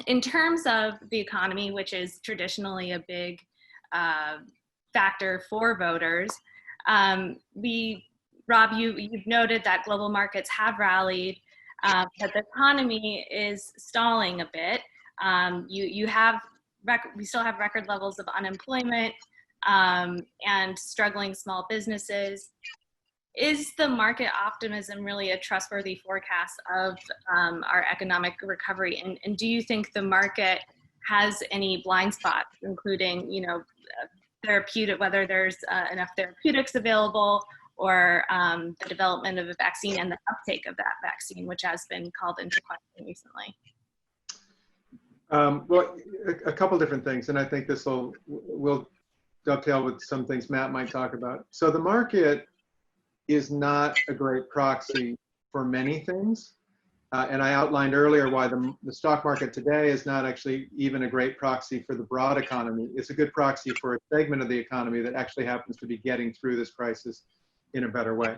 In terms of the economy, which is traditionally a big factor for voters, Rob, you've noted that global markets have rallied, but the economy is stalling a bit. We still have record levels of unemployment and struggling small businesses. Is the market optimism really a trustworthy forecast of our economic recovery? And do you think the market has any blind spots, including, therapeutic, whether there's enough therapeutics available, or the development of a vaccine and the uptake of that vaccine, which has been called into question recently? Well, a couple different things, and I think this will dovetail with some things Matt might talk about. So the market is not a great proxy for many things. And I outlined earlier why the stock market today is not actually even a great proxy for the broad economy. It's a good proxy for a segment of the economy that actually happens to be getting through this crisis in a better way.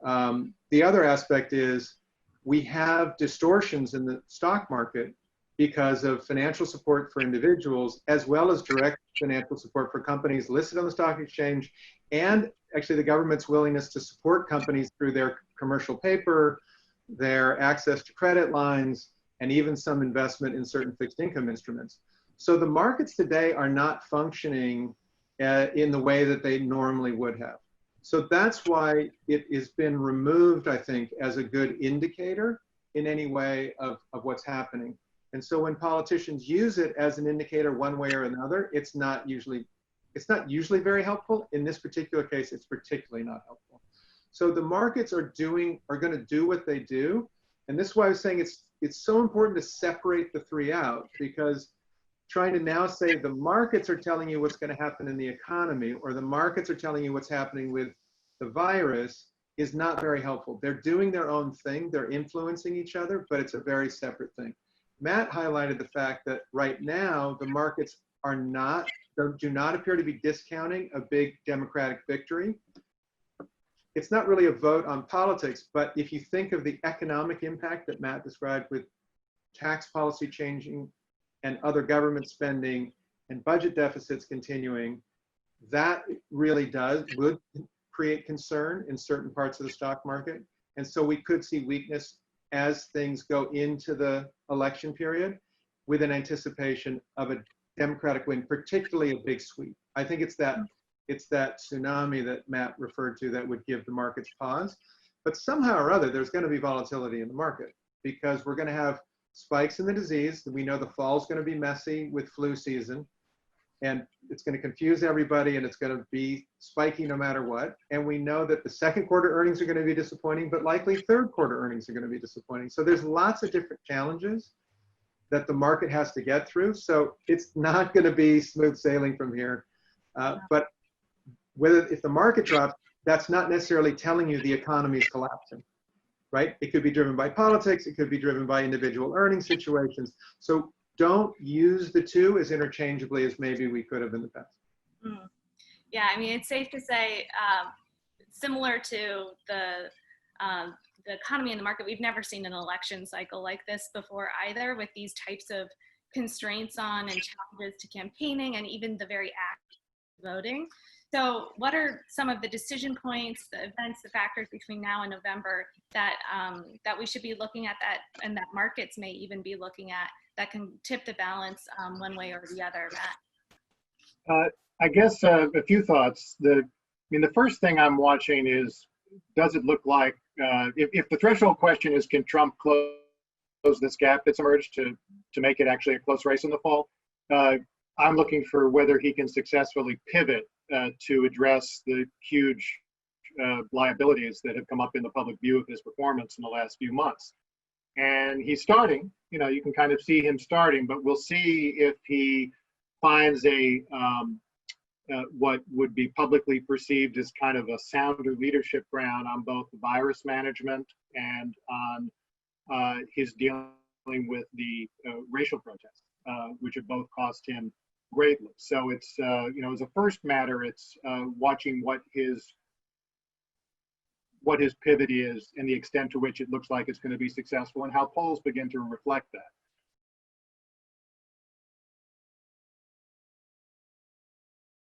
The other aspect is we have distortions in the stock market because of financial support for individuals, as well as direct financial support for companies listed on the stock exchange, and actually the government's willingness to support companies through their commercial paper, their access to credit lines, and even some investment in certain fixed income instruments. So the markets today are not functioning in the way that they normally would have. So that's why it has been removed, I think, as a good indicator in any way of what's happening. And so when politicians use it as an indicator one way or another, it's not usually very helpful. In this particular case, it's particularly not helpful. So the markets are going to do what they do. And this is why I was saying it's so important to separate the three out, because trying to now say the markets are telling you what's going to happen in the economy, or the markets are telling you what's happening with the virus, is not very helpful. They're doing their own thing. They're influencing each other, but it's a very separate thing. Matt highlighted the fact that right now the markets do not appear to be discounting a big Democratic victory. It's not really a vote on politics, but if you think of the economic impact that Matt described with tax policy changing and other government spending and budget deficits continuing, that really would create concern in certain parts of the stock market. And so we could see weakness as things go into the election period with an anticipation of a Democratic win, particularly a big sweep. I think it's that tsunami that Matt referred to that would give the markets pause. But somehow or other, there's going to be volatility in the market, because we're going to have spikes in the disease. We know the fall is going to be messy with flu season, and it's going to confuse everybody, and it's going to be spiky no matter what. And we know that the second quarter earnings are going to be disappointing, but likely third quarter earnings are going to be disappointing. So there's lots of different challenges that the market has to get through. So it's not going to be smooth sailing from here. But if the market drops, that's not necessarily telling you the economy is collapsing, right? It could be driven by politics. It could be driven by individual earning situations. So don't use the two as interchangeably as maybe we could have in the past. Yeah, I mean, it's safe to say, similar to the economy and the market, we've never seen an election cycle like this before either, with these types of constraints on and challenges to campaigning and even the very act of voting. So what are some of the decision points, the events, the factors between now and November that we should be looking at, that and that markets may even be looking at, that can tip the balance one way or the other, Matt? I guess a few thoughts. The first thing I'm watching is, does it look like, if the threshold question is, can Trump close this gap that's emerged to make it actually a close race in the fall? I'm looking for whether he can successfully pivot to address the huge liabilities that have come up in the public view of his performance in the last few months. And he's starting, you can kind of see him starting, but we'll see if he finds what would be publicly perceived as kind of a sounder leadership ground on both the virus management and on his dealing with the racial protests, which have both cost him greatly. So it's, as a first matter, it's watching what his pivot is and the extent to which it looks like it's going to be successful, and how polls begin to reflect that.